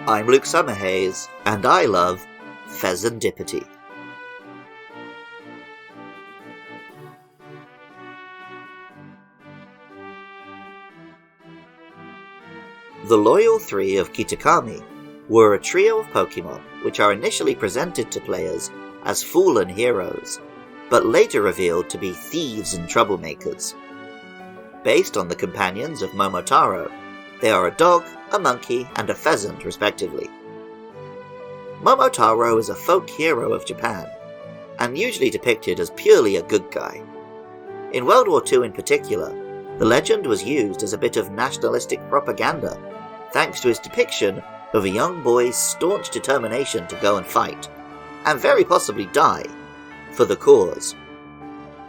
I'm Luke Summerhays, and I love Fezandipiti. The Loyal Three of Kitakami were a trio of Pokemon which are initially presented to players as fallen heroes, but later revealed to be thieves and troublemakers. Based on the companions of Momotaro, they are a dog, a monkey, and a pheasant respectively. Momotaro is a folk hero of Japan, and usually depicted as purely a good guy. In World War II in particular, the legend was used as a bit of nationalistic propaganda, thanks to his depiction of a young boy's staunch determination to go and fight, and very possibly die, for the cause.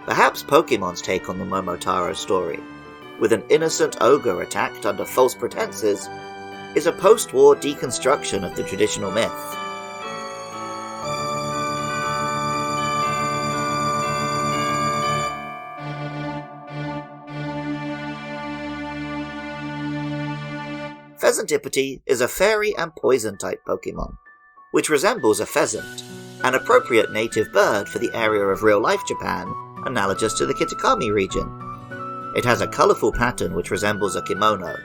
Perhaps Pokemon's take on the Momotaro story, with an innocent ogre attacked under false pretenses, is a post-war deconstruction of the traditional myth. Fezandipiti is a fairy and poison type Pokemon, which resembles a pheasant, an appropriate native bird for the area of real-life Japan analogous to the Kitakami region. It has a colourful pattern which resembles a kimono,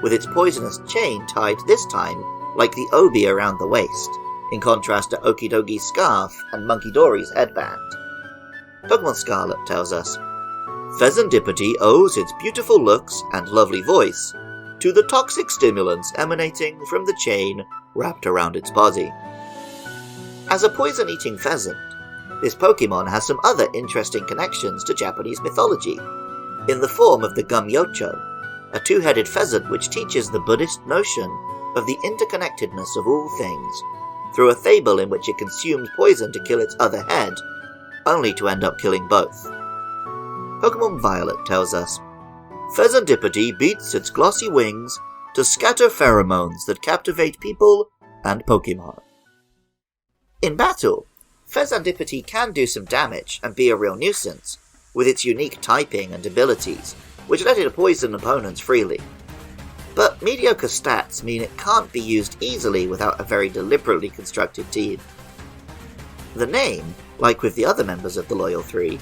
with its poisonous chain tied this time like the obi around the waist, in contrast to Okidogi's scarf and Monkey Dory's headband. Pokemon Scarlet tells us, Fezandipiti owes its beautiful looks and lovely voice to the toxic stimulants emanating from the chain wrapped around its body. As a poison-eating pheasant, this Pokemon has some other interesting connections to Japanese mythology, in the form of the Gumyocho, a two-headed pheasant which teaches the Buddhist notion of the interconnectedness of all things, through a fable in which it consumes poison to kill its other head, only to end up killing both. Pokemon Violet tells us, Fezandipiti beats its glossy wings to scatter pheromones that captivate people and Pokemon. In battle, Fezandipiti can do some damage and be a real nuisance, with its unique typing and abilities, which let it poison opponents freely. But mediocre stats mean it can't be used easily without a very deliberately constructed team. The name, like with the other members of the Loyal Three,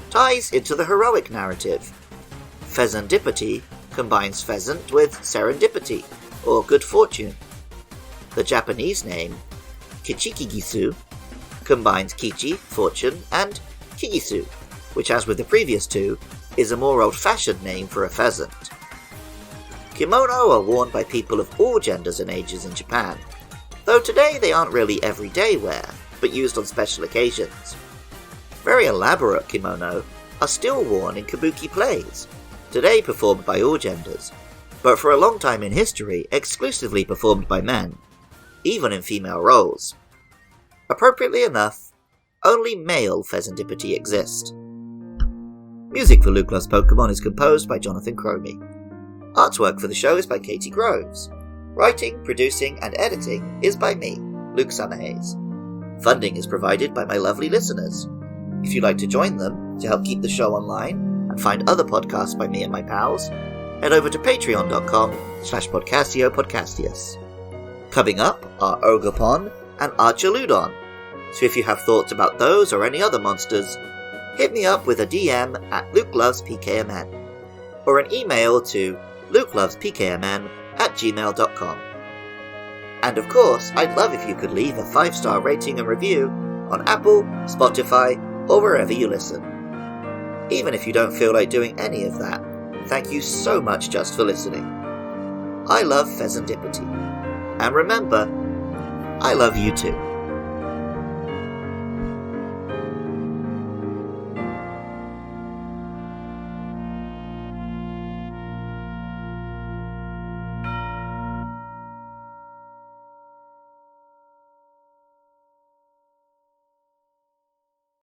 ties into the heroic narrative. Fezandipiti combines pheasant with serendipity, or good fortune. The Japanese name, Kichikigisu, combines Kichi, fortune, and Kigisu, which, as with the previous two, is a more old-fashioned name for a pheasant. Kimono are worn by people of all genders and ages in Japan, though today they aren't really everyday wear, but used on special occasions. Very elaborate kimono are still worn in kabuki plays, today performed by all genders, but for a long time in history exclusively performed by men, even in female roles. Appropriately enough, only male Fezandipiti exist. Music for Luke Loves Pokemon is composed by Jonathan Cromie. Artwork for the show is by Katie Groves. Writing, producing, and editing is by me, Luke Summerhays. Funding is provided by my lovely listeners. If you'd like to join them to help keep the show online and find other podcasts by me and my pals, head over to patreon.com/podcastio-podcastius. Coming up are Ogopon and Archaludon, so if you have thoughts about those or any other monsters, hit me up with a DM at LukeLovesPKMN, or an email to lukelovespkmn@gmail.com. And of course, I'd love if you could leave a 5-star rating and review on Apple, Spotify, or wherever you listen. Even if you don't feel like doing any of that, thank you so much just for listening. I love Fezandipiti. And remember, I love you too.